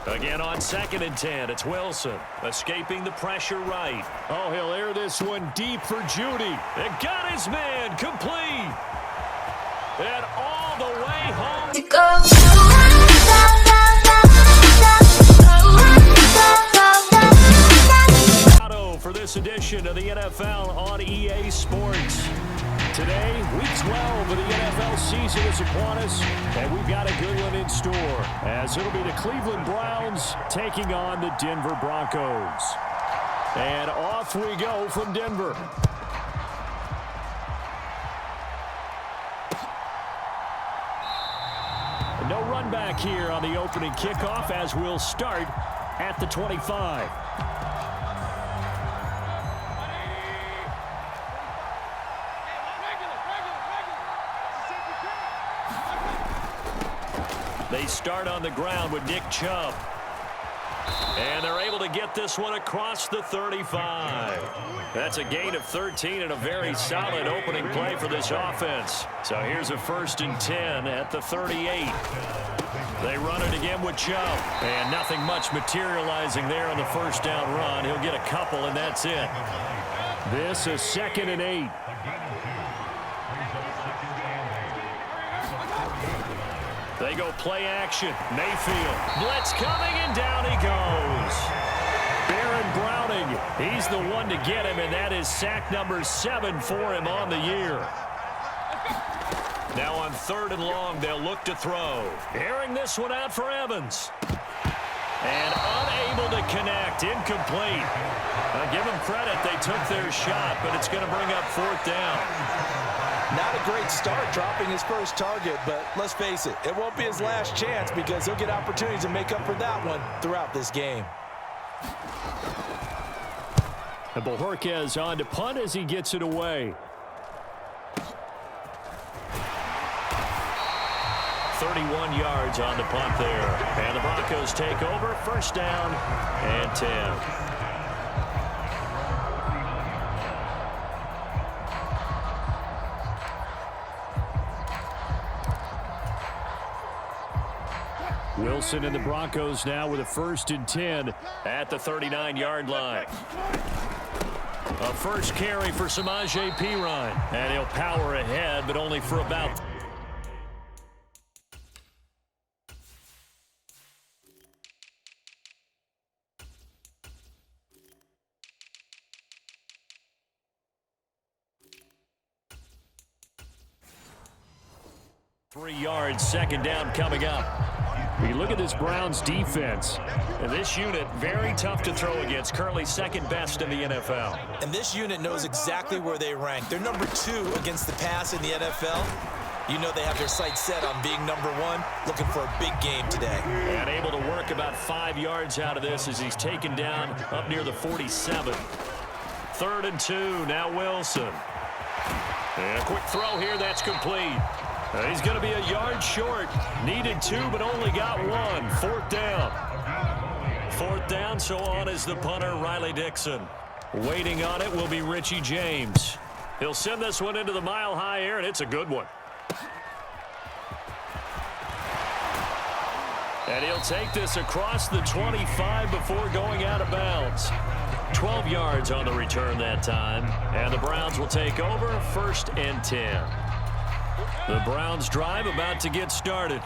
Again on 2nd and 10, it's Wilson escaping the pressure right. Oh, he'll air this one deep for Judy. It got his man complete. And all the way home. To go. For this edition of the NFL on EA Sports. Today, week 12 of the NFL season is upon us, and we've got a good one in store, as it'll be the Cleveland Browns taking on the Denver Broncos. And off we go from Denver. No run back here on the opening kickoff, as we'll start at the 25. They start on the ground with Nick Chubb. And they're able to get this one across the 35. That's a gain of 13 and a very solid opening play for this offense. So here's a 1st and 10 at the 38. They run it again with Chubb. And nothing much materializing there on the first down run. He'll get a couple, and that's it. This is 2nd and 8. They go play action. Mayfield. Blitz coming, and down he goes. Baron Browning, he's the one to get him, and that is sack number 7 for him on the year. Now on 3rd and long, they'll look to throw. Airing this one out for Evans. And unable to connect. Incomplete. Give them credit. They took their shot, but it's going to bring up 4th down. Not a great start dropping his first target, but let's face it, it won't be his last chance because he'll get opportunities to make up for that one throughout this game. And Bojorquez on to punt as he gets it away. 31 yards on the punt there. And the Broncos take over. 1st down and 10. Wilson and the Broncos now with a 1st and 10 at the 39-yard line. A first carry for Samaje Perine. And he'll power ahead, but only for about... ...3 yards, 2nd down coming up. We look at this Browns defense. And this unit, very tough to throw against. Currently 2nd best in the NFL. And this unit knows exactly where they rank. They're number 2 against the pass in the NFL. You know they have their sights set on being number 1, looking for a big game today. And able to work about 5 yards out of this as he's taken down up near the 47. 3rd and 2, now Wilson. And a quick throw here, that's complete. He's going to be a yard short. Needed 2, but only got 1. 4th down. 4th down, so on is the punter, Riley Dixon. Waiting on it will be Richie James. He'll send this one into the mile-high air, and it's a good one. And he'll take this across the 25 before going out of bounds. 12 yards on the return that time. And the Browns will take over, 1st and 10. The Browns drive about to get started.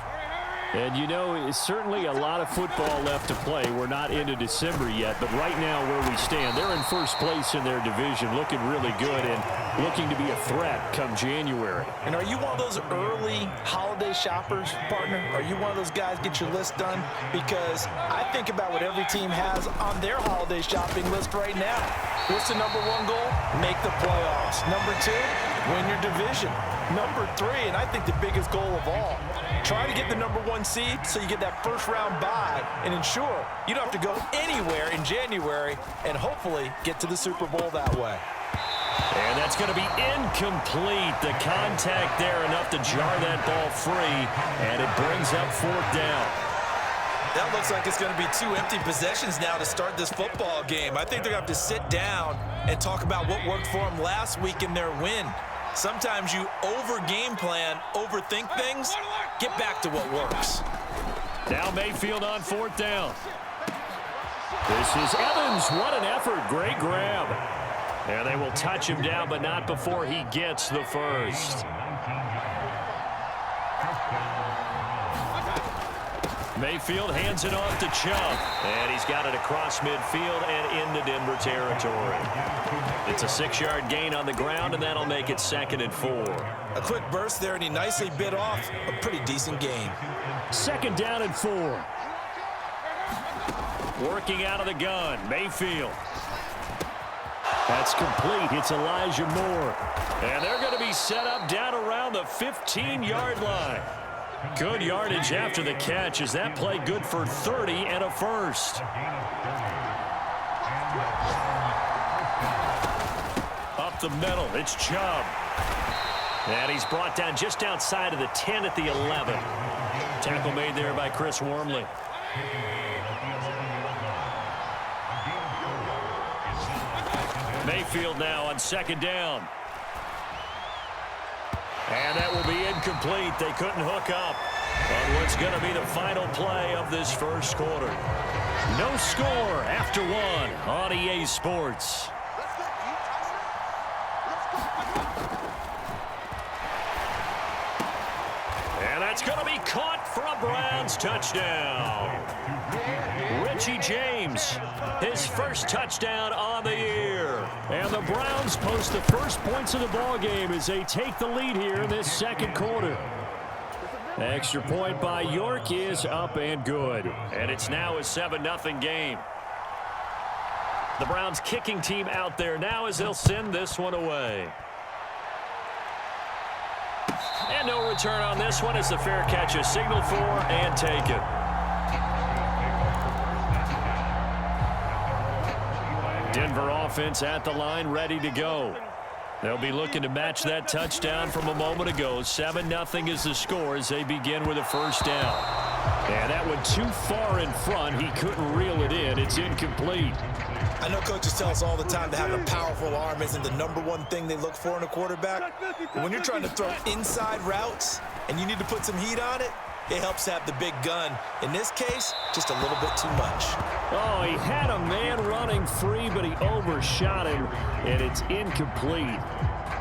And, you know, it's certainly a lot of football left to play. We're not into December yet, but right now where we stand, they're in 1st place in their division, looking really good and looking to be a threat come January. And are you one of those early holiday shoppers, partner? Are you one of those guys get your list done? Because I think about what every team has on their holiday shopping list right now. What's the number 1 goal? Make the playoffs. Number 2, win your division. Number 3, and I think the biggest goal of all, try to get the number 1 seed so you get that 1st round bye and ensure you don't have to go anywhere in January and hopefully get to the Super Bowl that way. And that's going to be incomplete. The contact there enough to jar that ball free, and it brings up 4th down. That looks like it's going to be 2 empty possessions now to start this football game. I think they're going to have to sit down and talk about what worked for them last week in their win. Sometimes you over-game plan, overthink things, get back to what works. Now Mayfield on 4th down. This is Evans. What an effort. Great grab. And they will touch him down, but not before he gets the first. Mayfield hands it off to Chubb. And he's got it across midfield and into Denver territory. It's a 6-yard gain on the ground, and that'll make it 2nd and 4. A quick burst there, and he nicely bit off a pretty decent gain. 2nd down and 4. Working out of the gun, Mayfield. That's complete. It's Elijah Moore. And they're going to be set up down around the 15-yard line. Good yardage after the catch. Is that play good for 30 and a first? Up the middle, it's Chubb. And he's brought down just outside of the 10 at the 11. Tackle made there by Chris Wormley. Mayfield now on 2nd down. And that will be incomplete. They couldn't hook up on what's going to be the final play of this first quarter. No score after 1 on EA Sports. And that's going to be caught for a Browns touchdown. Richie James, his first touchdown on the year. And the Browns post the first points of the ball game as they take the lead here in this 2nd quarter. Extra point by York is up and good. And it's now a 7-0 game. The Browns kicking team out there now as they'll send this one away. And no return on this one as the fair catch is signaled for and taken. Denver offense at the line, ready to go. They'll be looking to match that touchdown from a moment ago. 7-0 is the score as they begin with a first down. And that one too far in front. He couldn't reel it in. It's incomplete. I know coaches tell us all the time that having a powerful arm isn't the #1 thing they look for in a quarterback. But when you're trying to throw inside routes and you need to put some heat on it, it helps have the big gun. In this case, just a little bit too much. Oh, he had a man running free, but he overshot him, and it's incomplete.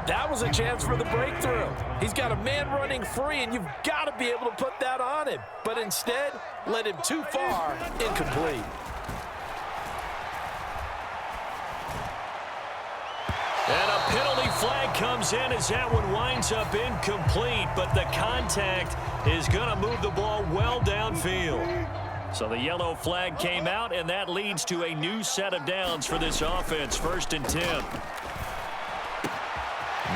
That was a chance for the breakthrough. He's got a man running free, and you've got to be able to put that on him. But instead, led him too far, incomplete. And a penalty flag comes in as that one winds up incomplete, but the contact is going to move the ball well downfield. So the yellow flag came out, and that leads to a new set of downs for this offense, 1st and 10.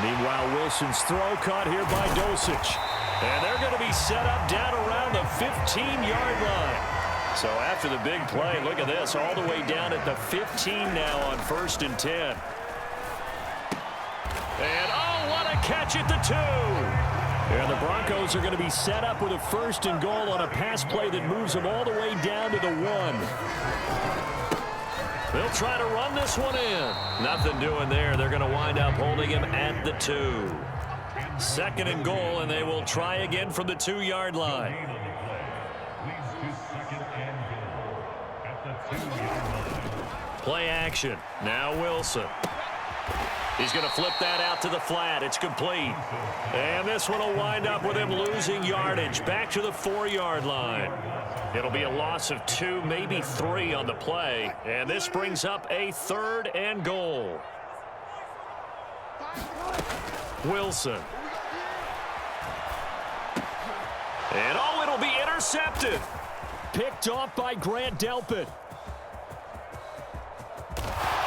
Meanwhile, Wilson's throw caught here by Dosich. And they're going to be set up down around the 15-yard line. So after the big play, look at this, all the way down at the 15 now on 1st and 10. And, oh, what a catch at the 2. And the Broncos are going to be set up with a 1st and goal on a pass play that moves them all the way down to the 1. They'll try to run this one in. Nothing doing there. They're going to wind up holding him at the 2. 2nd and goal, and they will try again from the 2-yard line. Play action. Now Wilson. He's going to flip that out to the flat. It's complete. And this one will wind up with him losing yardage back to the 4-yard line. It'll be a loss of 2, maybe 3 on the play. And this brings up a 3rd and goal. Wilson. And, oh, it'll be intercepted. Picked off by Grant Delpit.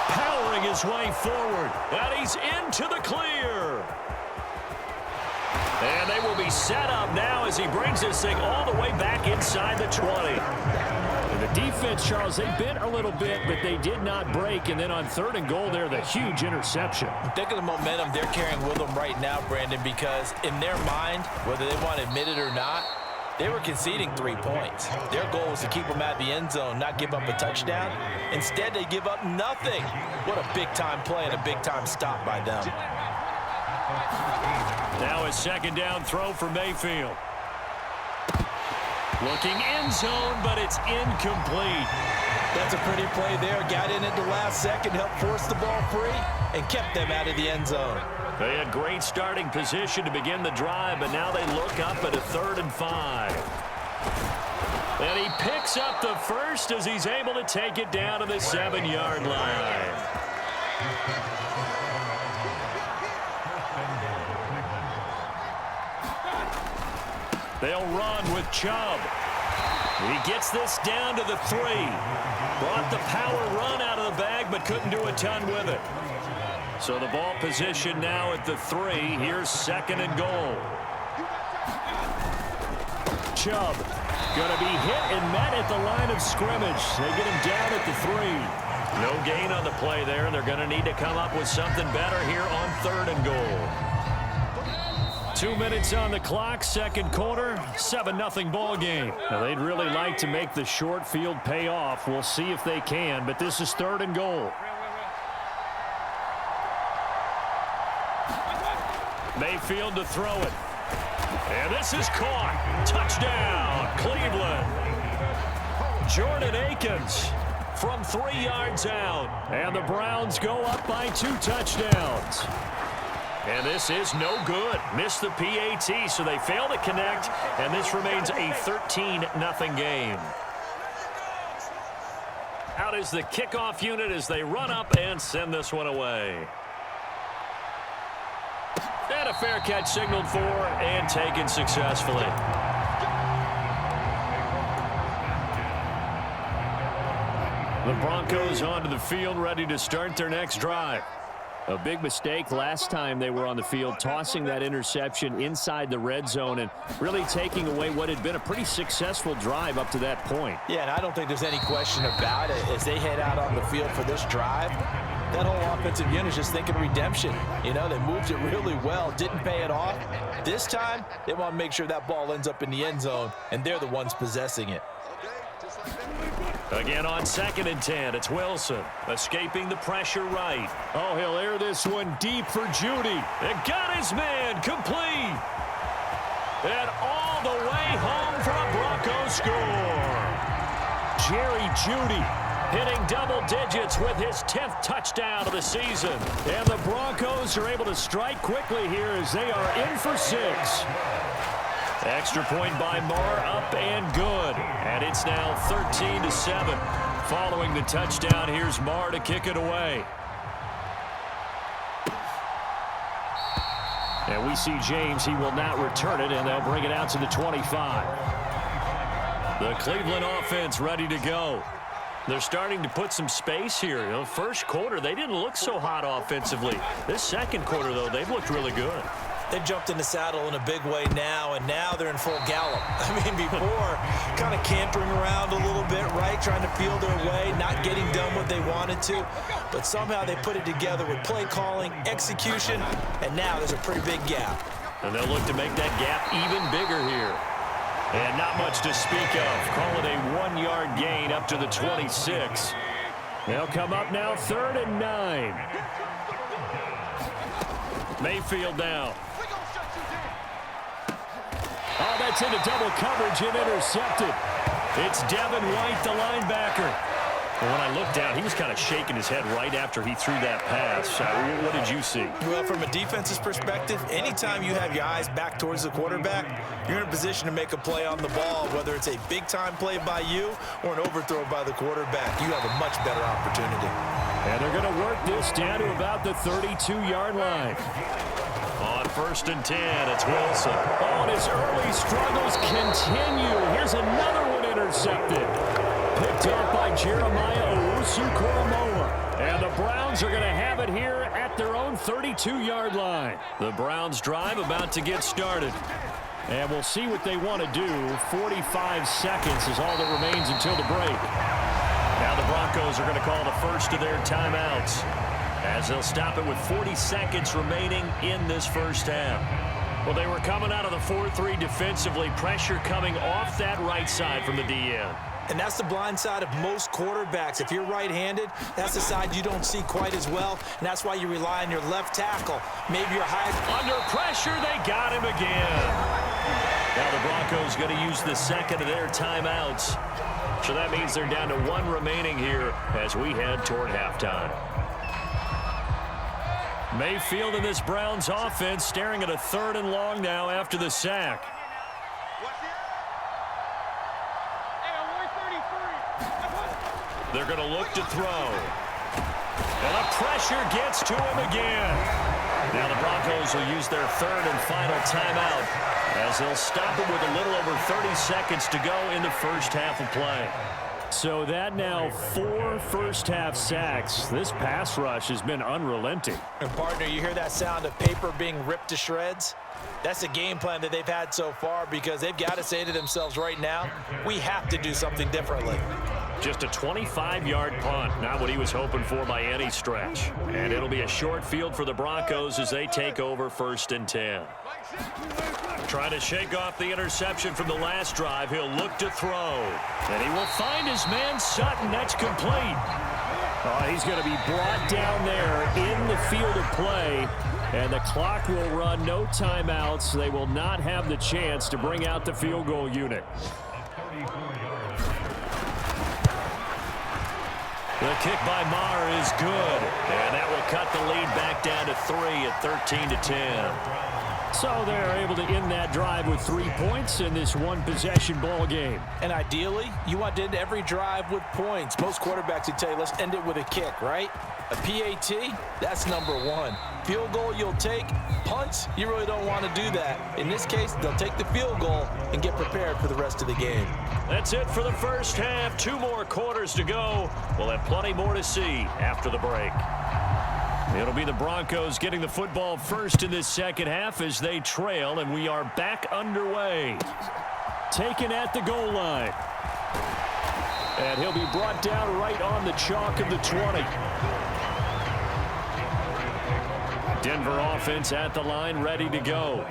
Powering his way forward, and he's into the clear. And they will be set up now as he brings this thing all the way back inside the 20. And the defense, Charles, they bent a little bit, but they did not break. And then on 3rd and goal there, the huge interception. Think of the momentum they're carrying with them right now, Brandon, because in their mind, whether they want to admit it or not, they were conceding 3 points. Their goal was to keep them out of the end zone, not give up a touchdown. Instead, they give up nothing. What a big-time play and a big-time stop by them. Now a 2nd down throw for Mayfield. Looking end zone, but it's incomplete. That's a pretty play there. Got in at the last second, helped force the ball free, and kept them out of the end zone. They had great starting position to begin the drive, but now they look up at a 3rd and 5. And he picks up the first as he's able to take it down to the 7-yard line. They'll run with Chubb. He gets this down to the 3. Brought the power run out of the bag, but couldn't do a ton with it. So the ball position now at the 3. Here's 2nd and goal. Chubb going to be hit and met at the line of scrimmage. They get him down at the 3. No gain on the play there. They're going to need to come up with something better here on 3rd and goal. 2 minutes on the clock, second quarter, 7-0 ball game. Now they'd really like to make the short field pay off. We'll see if they can, but this is 3rd and goal. Mayfield to throw it. And this is caught. Touchdown, Cleveland. Jordan Akins from 3 yards out. And the Browns go up by 2 touchdowns. And this is no good. Missed the PAT, so they fail to connect, and this remains a 13-0 game. Out is the kickoff unit as they run up and send this one away. And a fair catch signaled for and taken successfully. The Broncos onto the field, ready to start their next drive. A big mistake last time they were on the field, tossing that interception inside the red zone and really taking away what had been a pretty successful drive up to that point. Yeah, and I don't think there's any question about it. As they head out on the field for this drive, that whole offensive unit is just thinking redemption. You know, they moved it really well, didn't pay it off. This time, they want to make sure that ball ends up in the end zone, and they're the ones possessing it. Again on 2nd and 10, it's Wilson escaping the pressure right. Oh, he'll air this one deep for Judy. And got his man complete. And all the way home for a Broncos score. Jerry Judy hitting double digits with his 10th touchdown of the season. And the Broncos are able to strike quickly here as they are in for 6. Extra point by Moore, up and good. And it's now 13-7. Following the touchdown, here's Moore to kick it away. And we see James. He will not return it, and they'll bring it out to the 25. The Cleveland offense ready to go. They're starting to put some space here. You know, first quarter, they didn't look so hot offensively. This second quarter, though, they've looked really good. They've jumped in the saddle in a big way now, and now they're in full gallop. I mean, before, kind of cantering around a little bit, right, trying to feel their way, not getting done what they wanted to. But somehow they put it together with play calling, execution, and now there's a pretty big gap. And they'll look to make that gap even bigger here. And not much to speak of. Call it a 1-yard gain up to the 26. They'll come up now 3rd and 9. Mayfield now. Oh, that's into double coverage and intercepted. It's Devin White, the linebacker. And when I looked down, he was kind of shaking his head right after he threw that pass. What did you see? Well, from a defense's perspective, anytime you have your eyes back towards the quarterback, you're in a position to make a play on the ball, whether it's a big-time play by you or an overthrow by the quarterback. You have a much better opportunity. And they're going to work this down to about the 32-yard line. On 1st and 10, it's Wilson. Oh, and his early struggles continue. Here's another one intercepted. Picked up by Jeremiah Owusu-Koramoah. And the Browns are going to have it here at their own 32-yard line. The Browns drive about to get started. And we'll see what they want to do. 45 seconds is all that remains until the break. Now the Broncos are going to call the first of their timeouts, as they'll stop it with 40 seconds remaining in this first half. Well, they were coming out of the 4-3 defensively. Pressure coming off that right side from the DN. And that's the blind side of most quarterbacks. If you're right-handed, that's the side you don't see quite as well, and that's why you rely on your left tackle. Maybe your high... Under pressure, they got him again. Now the Broncos going to use the second of their timeouts. So that means they're down to one remaining here as we head toward halftime. Mayfield in this Browns offense staring at a 3rd and long now after the sack. They're going to look to throw. And the pressure gets to him again. Now the Broncos will use their 3rd and final timeout as they'll stop it with a little over 30 seconds to go in the first half of play. So that now 4 first-half sacks. This pass rush has been unrelenting. And, partner, you hear that sound of paper being ripped to shreds? That's a game plan that they've had so far because they've got to say to themselves right now, we have to do something differently. Just a 25-yard punt, not what he was hoping for by any stretch. And it'll be a short field for the Broncos as they take over 1st and 10. Trying to shake off the interception from the last drive. He'll look to throw. And he will find his man Sutton. That's complete. He's going to be brought down there in the field of play. And the clock will run, no timeouts. They will not have the chance to bring out the field goal unit. The kick by Maher is good. And that will cut the lead back down to 3 at 13-10. So they're able to end that drive with 3 points in this one-possession ball game. And ideally, you want to end every drive with points. Most quarterbacks would tell you, let's end it with a kick, right? A PAT, that's number 1. Field goal you'll take. Punts, you really don't want to do that. In this case, they'll take the field goal and get prepared for the rest of the game. That's it for the first half. 2 more quarters to go. We'll have plenty more to see after the break. It'll be the Broncos getting the football first in this second half as they trail, and we are back underway. Taken at the goal line. And he'll be brought down right on the chalk of the 20. Denver offense at the line, ready to go.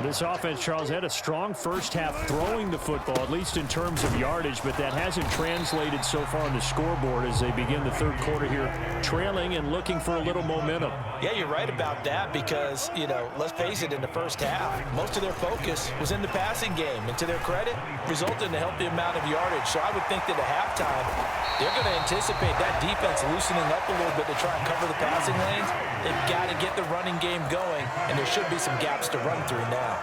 This offense, Charles, had a strong first half throwing the football, at least in terms of yardage, but that hasn't translated so far on the scoreboard as they begin the third quarter here, trailing and looking for a little momentum. Yeah, you're right about that because, let's face it, in the first half, most of their focus was in the passing game. And to their credit, resulted in a healthy amount of yardage. So I would think that at halftime, they're going to anticipate that defense loosening up a little bit to try and cover the passing lanes. They've got to get the running game going, and there should be some gaps to run through now.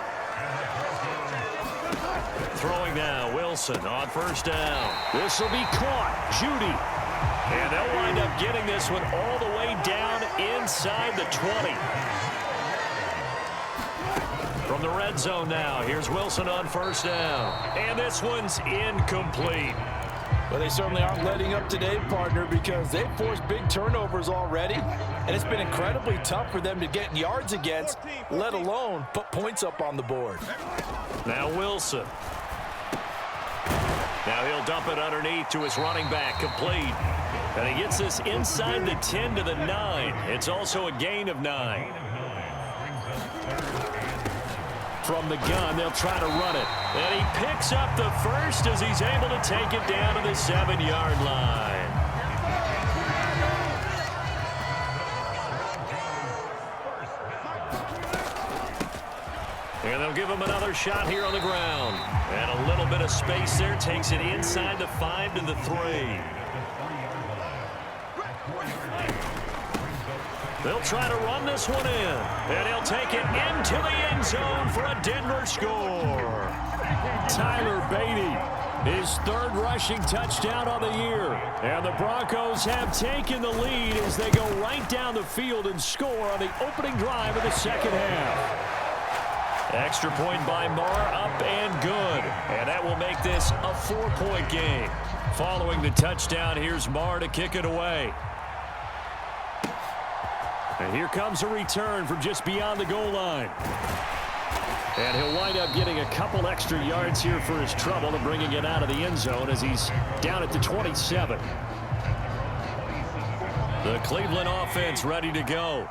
Throwing now, Wilson on first down. This will be caught. Judy. And they'll wind up getting this one all the way down inside the 20. From the red zone now, here's Wilson on first down. And this one's incomplete. Well, they certainly aren't letting up today, partner, because they've forced big turnovers already, and it's been incredibly tough for them to get yards against, let alone put points up on the board. Now Wilson. Now he'll dump it underneath to his running back, complete. And he gets this inside the 10 to the 9. It's also a gain of 9. From the gun, they'll try to run it. And he picks up the first as he's able to take it down to the 7-yard line. And they'll give him another shot here on the ground. And a little bit of space there takes it inside the 5 to the 3. They'll try to run this one in. And he'll take it into the end zone for a Denver score. Tyler Beatty, his 3rd rushing touchdown on the year. And the Broncos have taken the lead as they go right down the field and score on the opening drive of the second half. Extra point by Maher, up and good. And that will make this a 4-point game. Following the touchdown, here's Maher to kick it away. And here comes a return from just beyond the goal line. And he'll wind up getting a couple extra yards here for his trouble and bringing it out of the end zone as he's down at the 27. The Cleveland offense ready to go.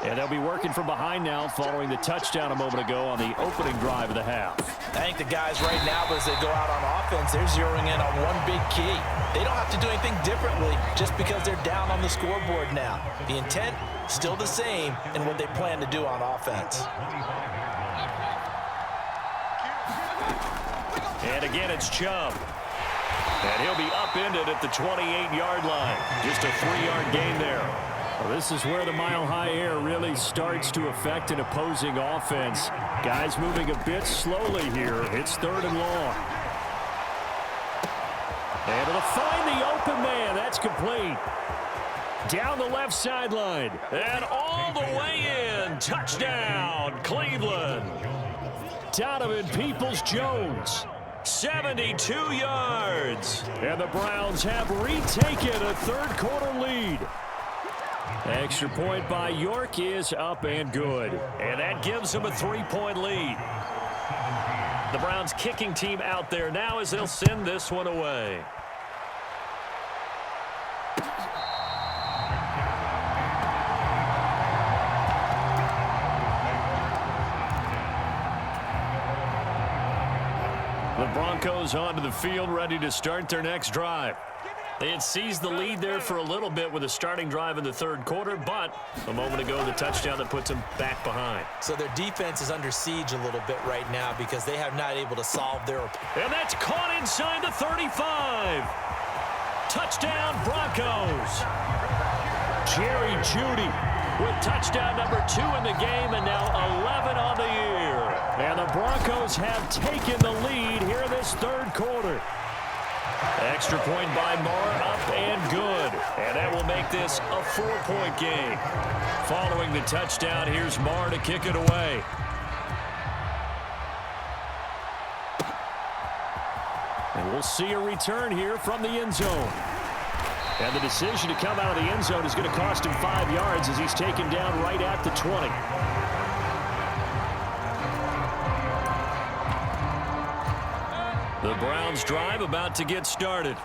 And they'll be working from behind now following the touchdown a moment ago on the opening drive of the half. I think the guys right now, as they go out on offense, they're zeroing in on one big key. They don't have to do anything differently just because they're down on the scoreboard now. The intent, still the same in what they plan to do on offense. And again, it's Chubb. And he'll be upended at the 28-yard line. Just a 3-yard gain there. Well, this is where the mile-high air really starts to affect an opposing offense. Guys moving a bit slowly here. It's 3rd and long. And it'll find the open man. That's complete. Down the left sideline. And all the way in. Touchdown, Cleveland. Donovan Peoples-Jones. 72 yards. And the Browns have retaken a third-quarter lead. Extra point by York is up and good. And that gives them a 3-point lead. The Browns kicking team out there now as they'll send this one away. The Broncos onto the field, ready to start their next drive. They had seized the lead there for a little bit with a starting drive in the third quarter, but a moment ago, the touchdown that puts them back behind. So their defense is under siege a little bit right now because they have not able to solve their... And that's caught inside the 35. Touchdown, Broncos. Jerry Jeudy with touchdown number 2 in the game and now 11 on the year. And the Broncos have taken the lead here this third quarter. Extra point by Marr, up and good. And that will make this a 4-point game. Following the touchdown, here's Marr to kick it away. And we'll see a return here from the end zone. And the decision to come out of the end zone is going to cost him 5 yards as he's taken down right at the 20. The Browns drive about to get started.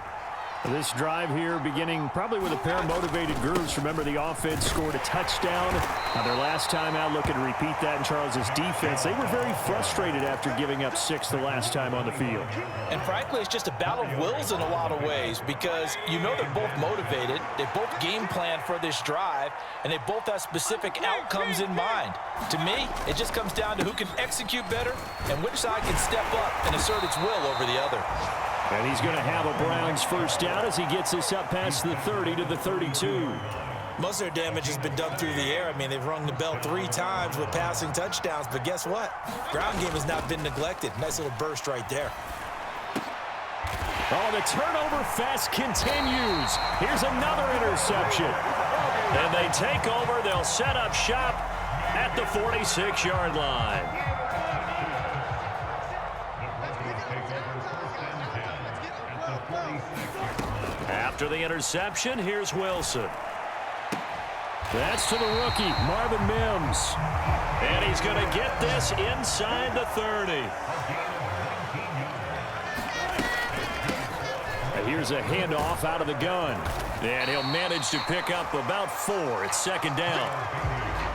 This drive here beginning probably with a pair of motivated groups. Remember, the offense scored a touchdown on their last time out, looking to repeat that in Charles's defense. They were very frustrated after giving up 6 the last time on the field. And frankly, it's just a battle of wills in a lot of ways because you know they're both motivated, they both game plan for this drive, and they both have specific outcomes in mind. To me, it just comes down to who can execute better and which side can step up and assert its will over the other. And he's going to have a Browns first down as he gets this up past the 30 to the 32. Most of their damage has been done through the air. I mean, they've rung the bell 3 times with passing touchdowns, but guess what? Ground game has not been neglected. Nice little burst right there. Oh, the turnover fest continues. Here's another interception. And they take over. They'll set up shop at the 46-yard line. After the interception, here's Wilson. That's to the rookie, Marvin Mims. And he's going to get this inside the 30. And here's a handoff out of the gun. And he'll manage to pick up about 4. It's second down.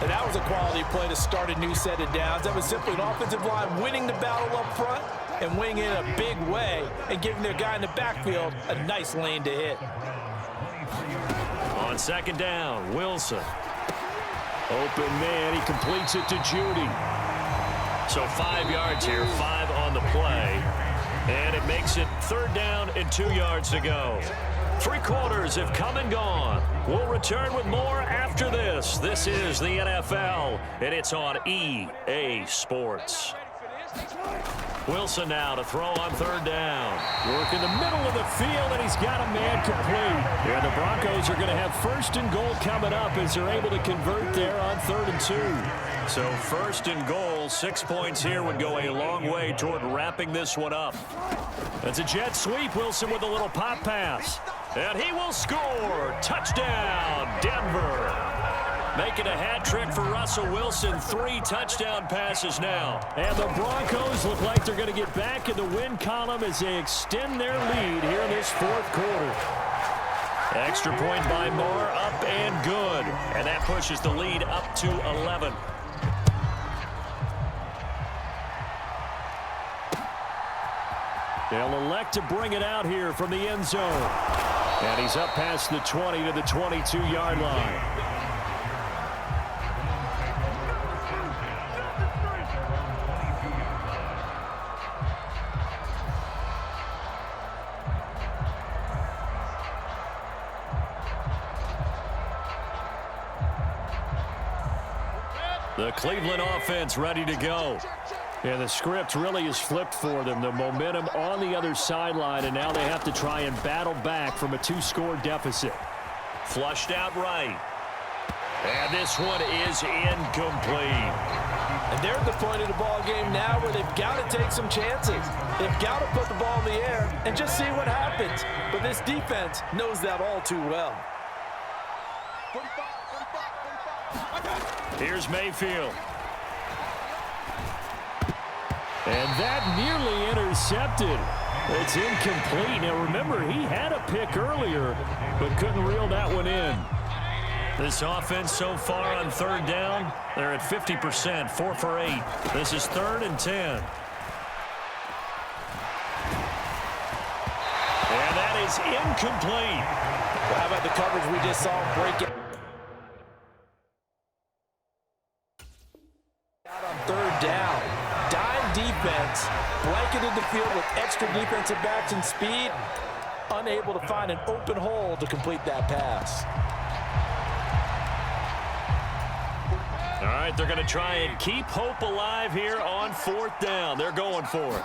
And that was a quality play to start a new set of downs. That was simply an offensive line winning the battle up front and winning it in a big way and giving their guy in the backfield a nice lane to hit. On second down, Wilson. Open man, he completes it to Jeudy. So 5 yards here, 5 on the play. And it makes it third down and 2 yards to go. 3 quarters have come and gone. We'll return with more after this. This is the NFL, and it's on EA Sports. Wilson now to throw on third down. Work in the middle of the field, and he's got a man complete. Yeah, the Broncos are going to have first and goal coming up as they're able to convert there on 3rd and 2. So first and goal, 6 points here would go a long way toward wrapping this one up. That's a jet sweep. Wilson with a little pop pass. And he will score. Touchdown, Denver. Making a hat trick for Russell Wilson. 3 touchdown passes now. And the Broncos look like they're going to get back in the win column as they extend their lead here in this 4th quarter. Extra point by Marr, up and good. And that pushes the lead up to 11. They'll elect to bring it out here from the end zone. And he's up past the 20 to the 22-yard line. The Cleveland offense ready to go. And the script really is flipped for them. The momentum on the other sideline, and now they have to try and battle back from a 2-score deficit. Flushed out right. And this one is incomplete. And they're at the point of the ball game now where they've got to take some chances. They've got to put the ball in the air and just see what happens. But this defense knows that all too well. Here's Mayfield. And that nearly intercepted. It's incomplete. Now, remember, he had a pick earlier, but couldn't reel that one in. This offense so far on third down, they're at 50%, 4 for 8. This is 3rd and 10. And that is incomplete. Well, how about the coverage we just saw break it? Out on 3rd down. Dime defense, blanketed the field with extra defensive backs and speed, unable to find an open hole to complete that pass. All right, they're going to try and keep hope alive here on 4th down. They're going for it.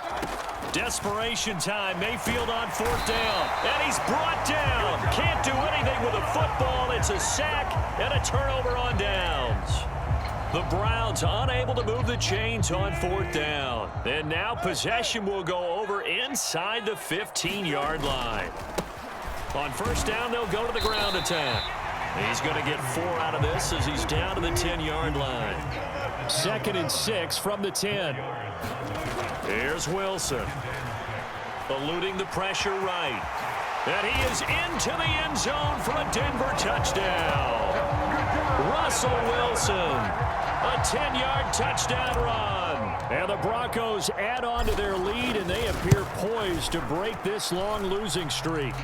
Desperation time. Mayfield on 4th down. And he's brought down. Can't do anything with a football. It's a sack and a turnover on downs. The Browns unable to move the chains on 4th down. And now possession will go over inside the 15-yard line. On 1st down, they'll go to the ground attack. He's going to get 4 out of this as he's down to the 10-yard line. 2nd and 6 from the 10. Here's Wilson. Eluding the pressure right. And he is into the end zone for a Denver touchdown. Russell Wilson, a 10-yard touchdown run. And the Broncos add on to their lead, and they appear poised to break this long losing streak.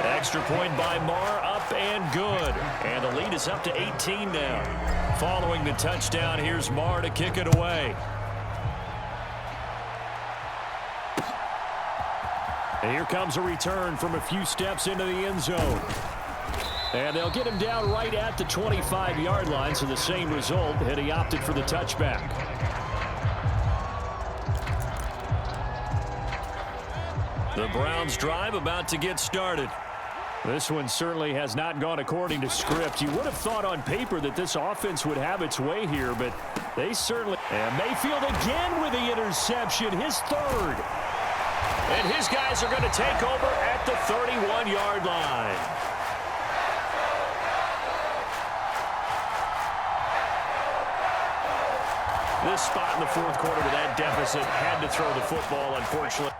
Extra point by Marr, up and good. And the lead is up to 18 now. Following the touchdown, here's Marr to kick it away. And here comes a return from a few steps into the end zone. And they'll get him down right at the 25-yard line, so the same result, and he opted for the touchback. The Browns drive about to get started. This one certainly has not gone according to script. You would have thought on paper that this offense would have its way here, but they certainly... And Mayfield again with the interception, his 3rd. And his guys are going to take over at the 31-yard line. This spot in the 4th quarter with that deficit had to throw the football, unfortunately.